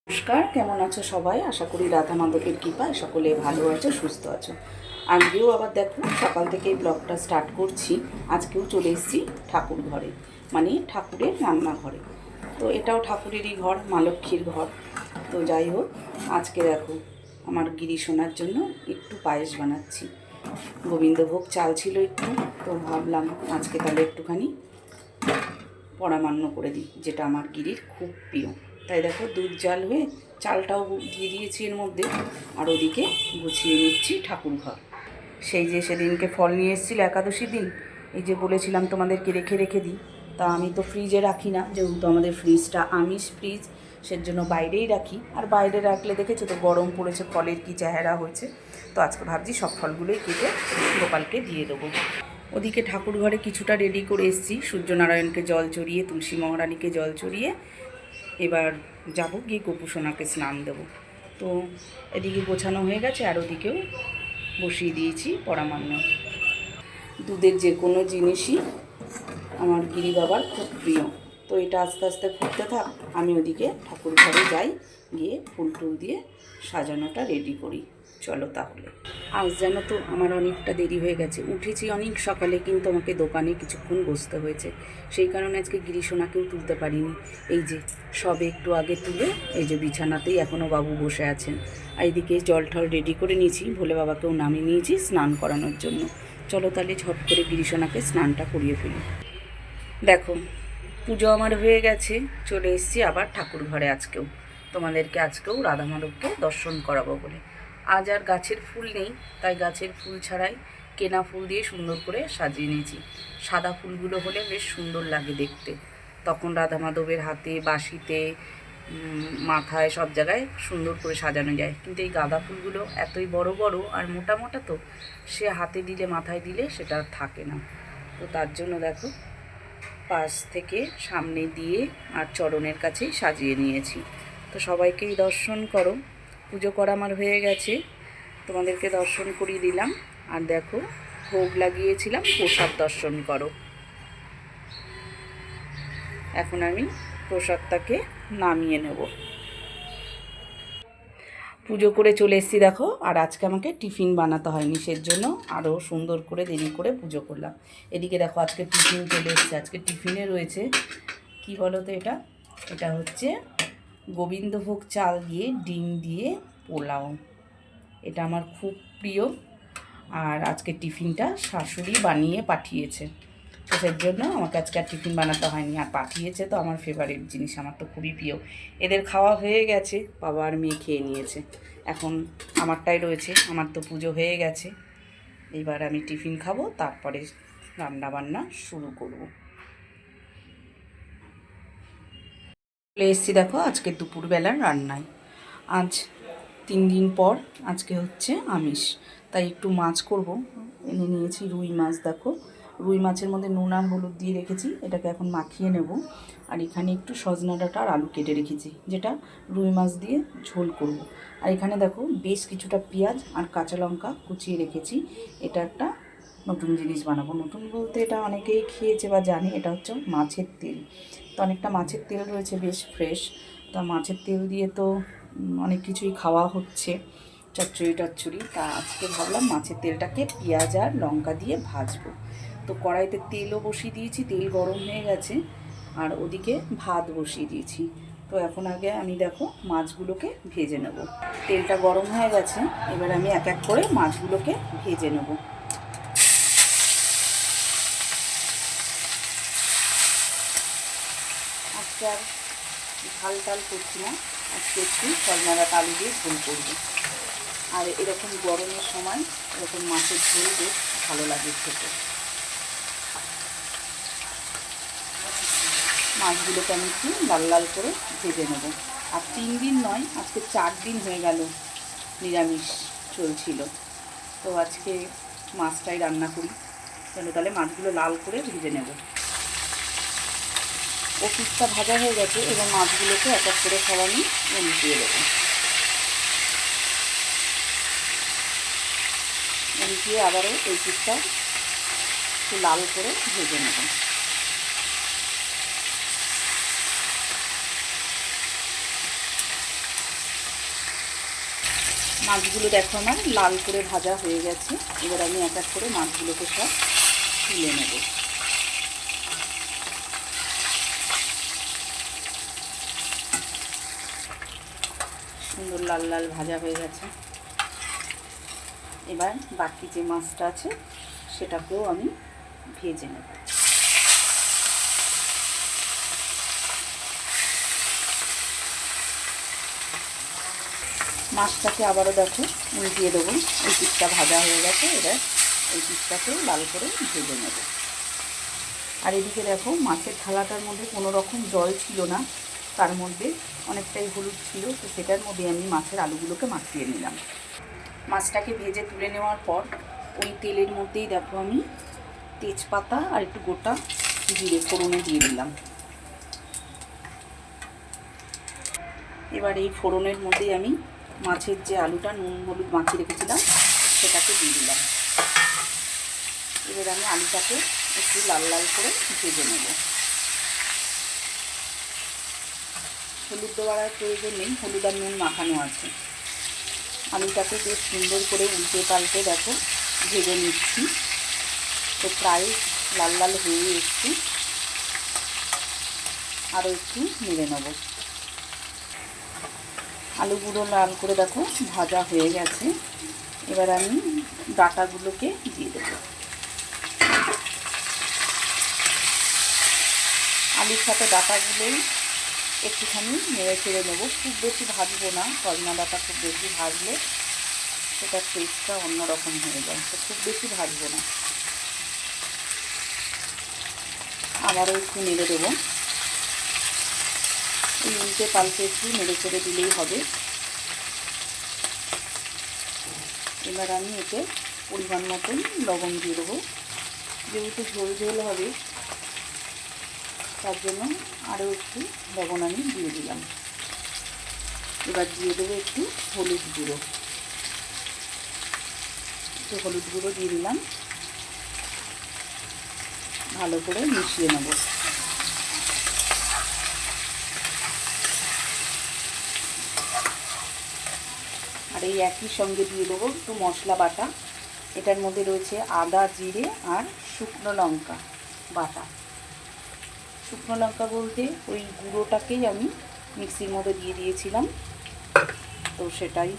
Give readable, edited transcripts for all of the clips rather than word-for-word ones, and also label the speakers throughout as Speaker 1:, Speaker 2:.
Speaker 1: নমস্কার, কেমন আছো সবাই? আশা করি রাধা মাধবের কৃপায় সকলে ভালো আছো, সুস্থ আছো। আজকেও আবার দেখো সকাল থেকেই ব্লগটা স্টার্ট করছি। আজকেও চলে এসেছি ঠাকুর ঘরে, মানে ঠাকুরের রান্নাঘরে। তো এটাও ঠাকুরেরই ঘর, মা লক্ষ্মীর ঘর। তো যাই হোক, আজকে দেখো আমার গিরি সোনার জন্য একটু পায়েস বানাচ্ছি। গোবিন্দভোগ চাল ছিল একটু, তো ভাবলাম আজকে তাহলে একটুখানি পরামান্য করে দিই, যেটা আমার গিরির খুব প্রিয়। তাই দেখো দুধ জাল হয়ে চালটাও দিয়ে দিয়েছি এর মধ্যে, আর ওদিকে গুছিয়ে নিচ্ছি ঠাকুর ঘর। সেই যে সেদিনকে ফল নিয়ে এসেছিল একাদশী দিন, এই যে বলেছিলাম তোমাদেরকে রেখে রেখে দিই, তা আমি তো ফ্রিজে রাখি না, যেহেতু আমাদের ফ্রিজটা আমিষ ফ্রিজ, সেজন্য বাইরেই রাখি। আর বাইরে রাখলে দেখেছো তো গরম পড়েছে, ফলের কী চেহারা হয়েছে। তো আজকে ভাবছি সব ফলগুলোই কেটে গোপালকে দিয়ে দেবো। ওদিকে ঠাকুর ঘরে কিছুটা রেডি করে এসেছি, সূর্যনারায়ণকে জল চড়িয়ে, তুলসী মহারানীকে জল চড়িয়ে এবার যাব গিয়ে গোপুসোনাকে স্নান দেবো। তো এদিকে গোছানো হয়ে গেছে, আর ওদিকেও বসিয়ে দিয়েছি পরামান্য। দুধের যে কোনো জিনিসই আমার গিরি বাবার খুব প্রিয়। তো এটা আস্তে আস্তে ফুটতে থাক, আমি ওদিকে ঠাকুর ঘরে যাই, গিয়ে ফুল টুল দিয়ে সাজানোটা রেডি করি। চলো তাহলে। আজ জানো তো আমার অনেকটা দেরি হয়ে গেছে, উঠেছি অনেক সকালে, কিন্তু আমাকে দোকানে কিছুক্ষণ বসতে হয়েছে। সেই কারণে আজকে গিরিশোনাকেও তুলতে পারিনি। এই যে সবে একটু আগে তুলে এই যে বিছানাতেই এখনও বাবু বসে আছেন। আর এইদিকে জল ঠল রেডি করে নিয়েছি, ভোলে বাবাকেও নামিয়ে নিয়েছি স্নান করানোর জন্য। চলো তাহলে ঝট করে গিরিশোনাকে স্নানটা করিয়ে ফেলি। দেখো পুজো আমার হয়ে গেছে, চলে এসেছি আবার ঠাকুর ঘরে। তোমাদেরকে আজকেও রাধা মাধবকে দর্শন করাবো বলে। আজ আর গাছের ফুল নেই, তাই গাছের ফুল ছাড়াই কেনা ফুল দিয়ে সুন্দর করে সাজিয়ে নিয়েছি। সাদা ফুলগুলো হলে বেশ সুন্দর লাগে দেখতে, তখন রাধা মাধবের হাতে, বাঁশিতে, মাথায়, সব জায়গায় সুন্দর করে সাজানো যায়। কিন্তু এই গাঁদা ফুলগুলো এতই বড় বড় আর মোটা মোটা, তো সে হাতে দিলে, মাথায় দিলে সেটা থাকে না। তো তার জন্য দেখো পাশ থেকে সামনে দিয়ে আর চরণের কাছেই সাজিয়ে নিয়েছি। তো সবাইকেই দর্শন করো। পুজো করা আমার হয়ে গেছে, তোমাদেরকে দর্শন করিয়ে দিলাম। আর দেখো ভোগ লাগিয়েছিলাম, প্রসাদ দর্শন করো। এখন আমি প্রসাদটাকে নামিয়ে নেব। পুজো করে চলে এসেছি দেখো। আর আজকে আমাকে টিফিন বানাতে হয়নি, সেজন্য আরও সুন্দর করে দেরি করে পুজো করলাম। এদিকে দেখো আজকে টিফিন চলে এসেছে। আজকে টিফিনে রয়েছে কি বলো তো, এটা হচ্ছে গোবিন্দভোগ চাল দিয়ে ডিম দিয়ে পোলাও। এটা আমার খুব প্রিয়, আর আজকে টিফিনটা শাশুড়ি বানিয়ে পাঠিয়েছে, তো সেই জন্য আমাকে আজকে আর টিফিন বানাতে হয়নি। আর পাঠিয়েছে তো আমার ফেভারিট জিনিস, আমার তো খুবই প্রিয়। এদের খাওয়া হয়ে গেছে, বাবা আর মেয়ে খেয়ে নিয়েছে, এখন আমারটাই রয়েছে। আমার তো পুজো হয়ে গেছে, এইবার আমি টিফিন খাবো, তারপরে রান্না বান্না শুরু করব। চলে এসেছি দেখো আজকে দুপুরবেলার রান্নায়। আজ 3 দিন পর আজকে হচ্ছে আমিষ, তাই একটু মাছ করব। এনে নিয়েছি রুই মাছ। দেখো রুই মাছের মধ্যে নুন আর হলুদ দিয়ে রেখেছি, এটাকে এখন মাখিয়ে নেব। আর এখানে একটু সজনা ডাঁটা আর আলু কেটে রেখেছি, যেটা রুই মাছ দিয়ে ঝোল করব। আর এখানে দেখো বেশ কিছুটা পেঁয়াজ আর কাঁচা লঙ্কা কুচিয়ে রেখেছি। এটা একটা নতুন জিনিস বানাবো। নতুন বলতে এটা অনেকেই খেয়েছে বা জানে, এটা হচ্ছে মাছের তেল। তো অনেকটা মাছের তেল রয়েছে, বেশ ফ্রেশ। তা মাছের তেল দিয়ে তো অনেক কিছুই খাওয়া হচ্ছে, চচ্চড়ি টচ্চড়ি। তা আজকে ভাবলাম মাছের তেলটাকে পেঁয়াজ আর লঙ্কা দিয়ে ভাজবো। তো কড়াইতে তেলও বসিয়ে দিয়েছি, তেল গরম হয়ে গেছে। আর ওদিকে ভাত বসিয়ে দিয়েছি। তো এখন আগে আমি দেখো মাছগুলোকে ভেজে নেব। তেলটা গরম হয়ে গেছে, এবার আমি এক এক করে মাছগুলোকে ভেজে নেব। আজকে আর ঝাল টাল করছি না, আজকে একটু সজনা ডাঁটা আলু দিয়ে ঝোল করবো। আর এরকম গরমের সময় এরকম মাছের ঝোল বেশ ভালো লাগে খেতে। মাছগুলোকে আমি একটু লাল লাল করে ভেজে নেব। আর 3 দিন নয়, আজকে 4 দিন হয়ে গেল নিরামিষ চলছিল, তো আজকে মাছটাই রান্না করি। চলো তাহলে মাছগুলো লাল করে ভেজে নেব। ও পিসটা ভাজা হয়ে গেছে, এবং মাছগুলোকে এক এক করে সব আমি উল্টিয়ে দেবো। উল্টিয়ে আবারও এই পিসটা একটু লাল করে ভেজে নেব। মাছগুলো দেখো আমার লাল করে ভাজা হয়ে গেছে। এবার আমি এক এক করে মাছগুলোকে সব তুলে নেব। সুন্দর লাল লাল ভাজা হয়ে গেছে। এবার বাকি যে মাছটা আছে সেটাকেও আমি ভেজে নেব। মাছটাকে আবারও দেখো উল্টিয়ে দেবো। এই পিসটা ভাজা হয়ে গেছে, এবার এই পিসটাকেও লাল করে ভেজে নেব। আর এদিকে দেখো মাছের থালাটার মধ্যে কোনো রকম জল ছিল না, তার মধ্যে অনেকটাই হলুদ ছিল, তো সেটার মধ্যে আমি মাছের আলুগুলোকে মাখিয়ে নিলাম। মাছটাকে ভেজে তুলে নেওয়ার পর ওই তেলের মধ্যেই দেখো আমি তেজপাতা আর একটু গোটা জিরে ফোড়নে দিয়ে দিলাম। এবার এই ফোড়নের মধ্যেই আমি মাছের যে আলুটা নুন হলুদ মাখিয়ে রেখেছিলাম সেটাকে দিয়ে দিলাম। এবার আমি আলুটাকে একটু লাল লাল করে ভেজে নেব। হলুদ দেওয়ার প্রয়োজন নেই, হলুদ আর নুন মাখানো আছে। আলুটাকে বেশ সুন্দর করে উল্টে পাল্টে দেখো ভেজে নিচ্ছি। তো প্রায় লাল লাল হয়ে এসছে, আরও একটু নেড়ে নেব। আলুগুলো লাল করে দেখো ভাজা হয়ে গেছে। এবার আমি ডাঁটাগুলোকে দিয়ে দেবো। আলুর সাথে ডাঁটাগুলোই একটুখানি নেড়ে চেড়ে নেবো। খুব বেশি ভাজবো না, সজনা ডাঁটা খুব বেশি ভাজলে সেটার টেস্টটা অন্যরকম হয়ে যায়, তো খুব বেশি ভাজবো না। আবারও একটু নেড়ে দেবো। এই উল্টে পাল্টে একটু নেড়ে চেড়ে দিলেই হবে। এবার আমি এতে পরিমাণ মতন লবণ দিয়ে দেবো। যেহেতু ঝোল ঝোল হবে তার জন্য আরও একটু লবণ আমি দিয়ে দিলাম। এবার দিয়ে দেবো একটু হলুদ গুঁড়ো। একটু হলুদ গুঁড়ো দিয়ে দিলাম, ভালো করে মিশিয়ে নেব। আর এই একই সঙ্গে দিয়ে দেবো একটু মশলা বাটা। এটার মধ্যে রয়েছে আদা জিরে আর শুকনো লঙ্কা বাটা। শুকনো লঙ্কা বলতে ওই গুঁড়োটাকেই আমি মিক্সির মধ্যে দিয়ে দিয়েছিলাম, তো সেটাই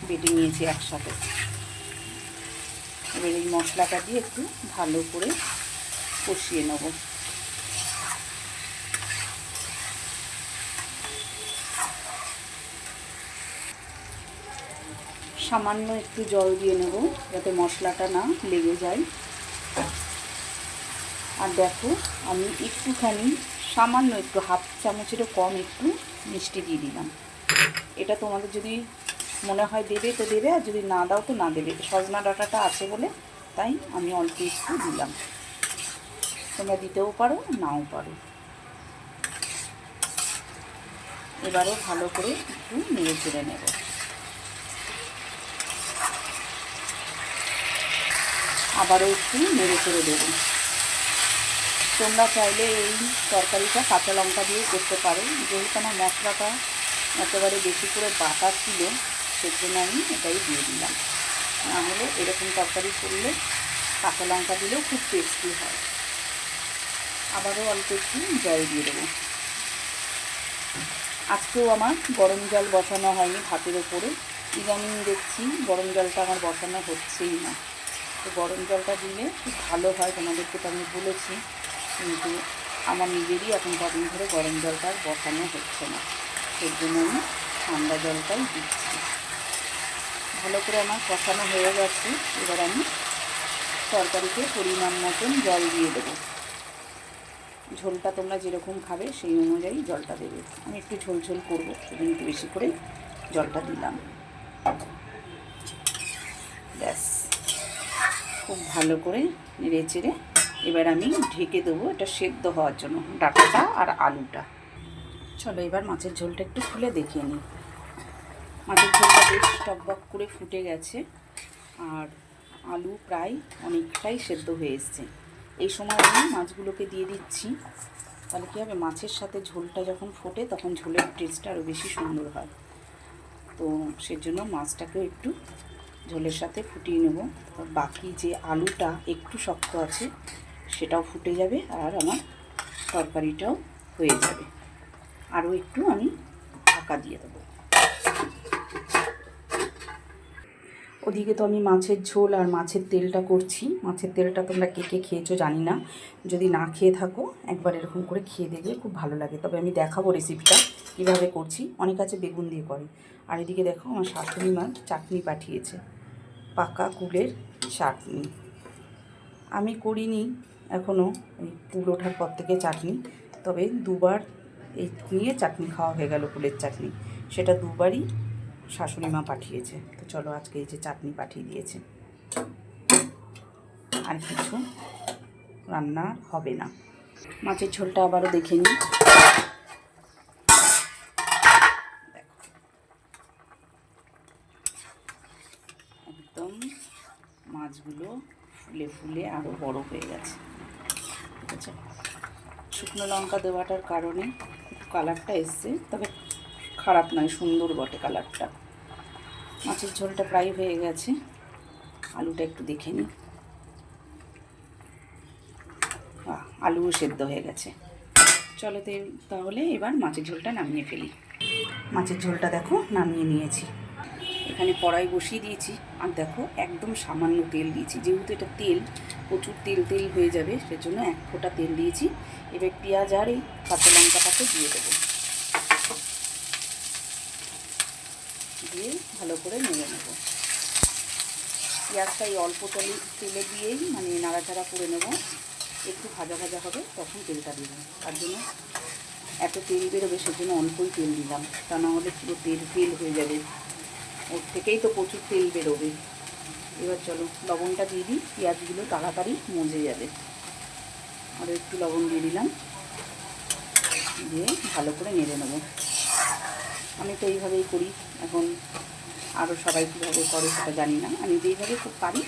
Speaker 1: বেটে নিয়েছি একসাথে। এবার এই মশলাটা দিয়ে একটু ভালো করে কষিয়ে নেব। সামান্য একটু জল দিয়ে নেব যাতে মশলাটা না লেগে যায়। আর দেখো আমি একটুখানি সামান্য একটু হাফ চামচেরও কম একটু মিষ্টি দিয়ে দিলাম। এটা তোমাদের যদি মনে হয় দেবে তো দেবে, আর যদি না দাও তো না দেবে। সজনা ডাঁটাটা আছে বলে তাই আমি অল্প একটু দিলাম, তোমরা দিতেও পারো নাও পারো। এবারও ভালো করে একটু নেড়ে চেড়ে নেব। আবারও একটু নেড়ে চেড়ে দেবো। তোমরা চাইলে এই তরকারিটা কাঁচা লঙ্কা দিয়ে করতে পারো, যেহেতু আমার মশলাটা একেবারে বেশি করে বাটা ছিল সেজন্য আমি এটাই দিয়ে দিলাম। নাহলে এরকম তরকারি করলে কাঁচা লঙ্কা দিলেও খুব টেস্টি হয়। আবারও অল্প একটু জল দিয়ে দেবো। আজকেও আমার গরম জল বসানো হয়নি ভাতের ওপরে। ইদানিং দেখছি গরম জলটা আমার বসানো হচ্ছেই না। তো গরম জলটা দিলে খুব ভালো হয়, তোমাদেরকে তো আমি বলেছি, কিন্তু আমার নিজেরই এখন কদিন ধরে গরম জলটা আর বসানো হচ্ছে না, সেই জন্য আমি ঠান্ডা জলটাই দিচ্ছি। ভালো করে আমার কষানো হয়ে গেছে। এবার আমি তরকারিতে পরিমাণ মতন জল দিয়ে দেবো। ঝোলটা তোমরা যেরকম খাবে সেই অনুযায়ী জলটা দেবে। আমি একটু ঝোল ঝোল করবো সেজন্য একটু বেশি করে জলটা দিলাম। ব্যাস, খুব ভালো করে নেড়ে চেড়ে এবার আমি ঢেকে দেবো এটা সেদ্ধ হওয়ার জন্য, ডাঁটাটা আর আলুটা। চলো এবার মাছের ঝোলটা একটু খুলে দেখিয়ে নিই। মাছের ঝোলটা বেশ টকবক করে ফুটে গেছে আর আলু প্রায় অনেকটাই সেদ্ধ হয়ে এসছে। এই সময় আমি মাছগুলোকে দিয়ে দিচ্ছি, তাহলে কী হবে মাছের সাথে ঝোলটা যখন ফোটে তখন ঝোলের টেস্টটা আরও বেশি সুন্দর হয়। তো সেজন্য মাছটাকেও একটু ঝোলের সাথে ফুটিয়ে নেব। বাকি যে আলুটা একটু শক্ত আছে সেটাও ফুটে যাবে, আর আমার তরকারিটাও হয়ে যাবে। আরও একটু আমি ঢাকা দিয়ে দেবো। ওদিকে তো আমি মাছের ঝোল আর মাছের তেলটা করছি। মাছের তেলটা তোমরা কে কে খেয়েছো জানি না, যদি না খেয়ে থাকো একবার এরকম করে খেয়ে দেখবে, খুব ভালো লাগে। তবে আমি দেখাবো রেসিপিটা কীভাবে করছি। অনেক আছে বেগুন দিয়ে করে। আর এদিকে দেখো আমার শাশুড়ি মা চাটনি পাঠিয়েছে, পাকা কুলের চাটনি। আমি করিনি এখনও, এই কুল ওঠার পর থেকে চাটনি, তবে দুবার এই নিয়ে চাটনি খাওয়া হয়ে গেল, কুলের চাটনি। সেটা দুবারই শাশুড়ি মা পাঠিয়েছে। তো চলো আজকে এই যে চাটনি পাঠিয়ে দিয়েছে, আর কিছু রান্না হবে না। মাছের ঝোলটা আবারও দেখে নিই। একদম মাছগুলো ফুলে ফুলে আরও বড় হয়ে গেছে, ঠিক আছে। শুকনো লঙ্কা দেওয়াটার কারণে কালারটা এসছে, তবে খারাপ নয়, সুন্দর বটে কালারটা। মাছের ঝোলটা প্রায় হয়ে গেছে। আলুটা একটু দেখে নিই। আলুও সেদ্ধ হয়ে গেছে। চলো তাহলে এবার মাছের ঝোলটা নামিয়ে ফেলি। মাছের ঝোলটা দেখো নামিয়ে নিয়েছি। এখানে কড়াই বসিয়ে দিয়েছি, আর দেখো একদম সামান্য তেল দিয়েছি, যেহেতু এটা তেল প্রচুর তেল তেল হয়ে যাবে, সেজন্য এক ফোঁটা তেল দিয়েছি। এবার পেঁয়াজ আর এই কাঁচা লঙ্কাটাকে দিয়ে দেবো, দিয়ে ভালো করে নেড়ে নেব। পেঁয়াজটা এই অল্প তেলে দিয়েই মানে নাড়াচাড়া করে নেব। একটু ভাজা ভাজা হবে তখন তেলটা দিলাম, তার জন্য এত তেল বেরোবে সেজন্য অল্পই তেল দিলাম, তা না হলে পুরো তেল তেল হয়ে যাবে, ওর থেকেই তো প্রচুর তেল বেরোবে। এবার চলো লবণটা দিয়ে দিই, পেঁয়াজগুলো তাড়াতাড়ি মজে যাবে। আরও একটু লবণ দিয়ে দিলাম, দিয়ে ভালো করে নেড়ে নেব। আমি তো এইভাবেই করি, এখন আরও সবাই কীভাবে করে সেটা জানি না, আমি যেইভাবে খুব পারি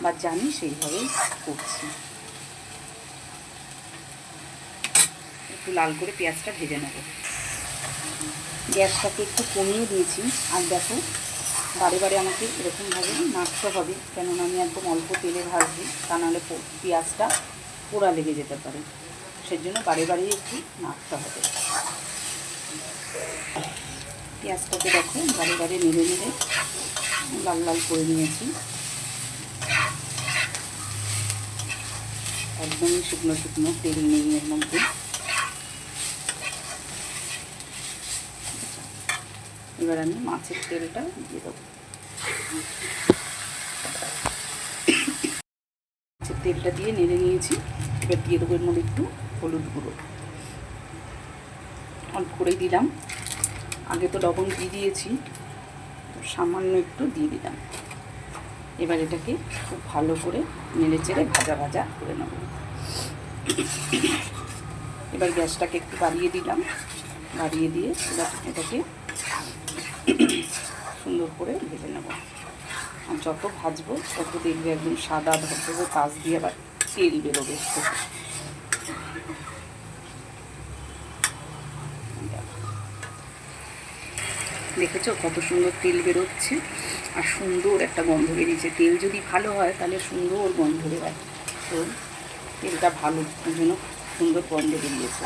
Speaker 1: বা জানি সেইভাবেই করছি। একটু লাল করে পেঁয়াজটা ভেজে নেব। গ্যাসটাকে একটু কমিয়ে দিয়েছি, আর দেখো বারে বারে আমাকে এরকমভাবে নাড়তে হবে, কেননা আমি একদম অল্প তেলে ভাজছি, তা নাহলে পেঁয়াজটা পোড়া লেগে যেতে পারে, সেজন্য বারে বারে একটু নাড়তে হবে। পেঁয়াজটাকে দেখো বারে বারে নেড়ে নেড়ে লাল লাল করে নিয়েছি। একদমই শুকনো শুকনো, তেল নেই এর মধ্যে। এবার আমি মাছের তেলটা দিয়ে দেবো। মাছের তেলটা দিয়ে নেড়ে নিয়েছি। এবার দিয়ে দেবো এর মধ্যে একটু হলুদ গুঁড়ো, অল্প করেই দিলাম, আগে তো লবণ দিয়ে দিয়েছি, তো সামান্য একটু দিয়ে দিলাম। এবার এটাকে খুব ভালো করে নেড়ে চেড়ে ভাজা ভাজা করে নেব। এবার গ্যাসটাকে একটু বাড়িয়ে দিলাম, বাড়িয়ে দিয়ে এবার এটাকে সুন্দর করে ভেজে নেব। আর যত ভাজবো তত দেখবে একদম সাদা ধবধবে, কাজ দিয়ে আবার তেল বেরোবে। দেখেছো কত সুন্দর তেল বেরোচ্ছে, আর সুন্দর একটা গন্ধ বেরিয়েছে। তেল যদি ভালো হয় তাহলে সুন্দর গন্ধ বেরোয়, তো তেলটা ভালো, ওই জন্য সুন্দর গন্ধ বেরিয়েছে।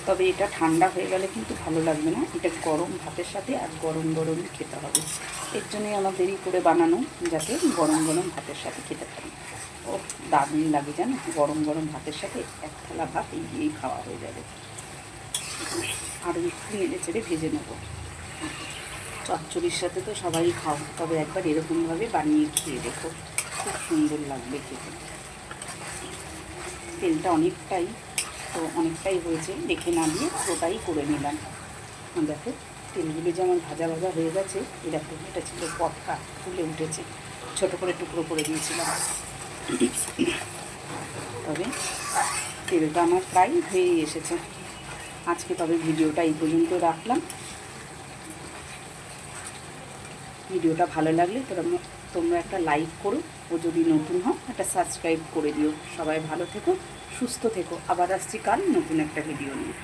Speaker 1: তবে এটা ঠান্ডা হয়ে গেলে কিন্তু ভালো লাগবে না, এটা গরম ভাতের সাথে আর গরম গরমই খেতে হবে। এর জন্যই আমার দেরি করে বানানো, যাতে গরম গরম ভাতের সাথে খেতে পারি। ও দারুণ লাগে জানো, গরম গরম ভাতের সাথে এক থালা ভাত এই খাওয়া হয়ে যাবে। আরও একটু নেড়ে চেড়ে ভেজে নেব। চচ্চড়ির সাথে তো সবাই খাও, তবে একবার এরকমভাবে বানিয়ে খেয়ে দেখো, খুব সুন্দর লাগবে খেতে। তেলটা অনেকটাই হয়েছে, দেখে না দিয়ে পুরোটাই করে নিলাম। দেখো তেলগুলো যেমন ভাজা ভাজা হয়ে গেছে, এরকম এটা ছিল পটকা, ফুলে উঠেছে, ছোটো করে টুকরো করে দিয়েছিলাম। তবে তেলটা আমার প্রায় হয়েই এসেছে। আজকে তবে ভিডিওটা এই পর্যন্ত রাখলাম। ভিডিওটা ভালো লাগলে তোমরা একটা লাইক করো, ও যদি নতুন হও একটা সাবস্ক্রাইব করে দিও। সবাই ভালো থেকো, সুস্থ থেকো। আবার আসছি কাল নতুন একটা ভিডিও নিয়ে।